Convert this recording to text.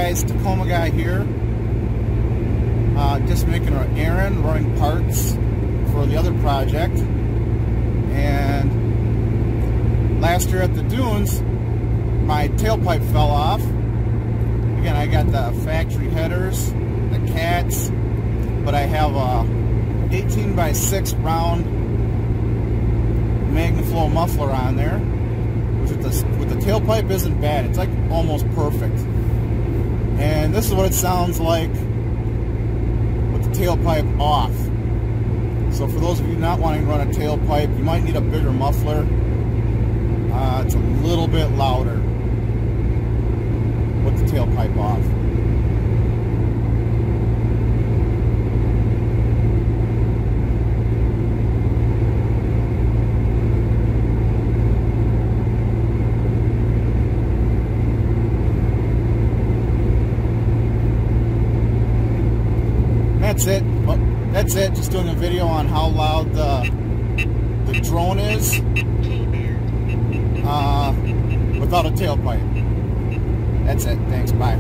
guys, Tacoma Guy here. Just making an errand, running parts for the other project. And last year at the dunes, my tailpipe fell off. Again, I got the factory headers, the cats, but I have a 18x6 round MagnaFlow muffler on there. With the tailpipe isn't bad. It's like almost perfect. And this is what it sounds like with the tailpipe off. So for those of you not wanting to run a tailpipe, you might need a bigger muffler. It's a little bit louder with the tailpipe off. That's it. Well, that's it. Just doing a video on how loud the drone is without a tailpipe. That's it. Thanks. Bye.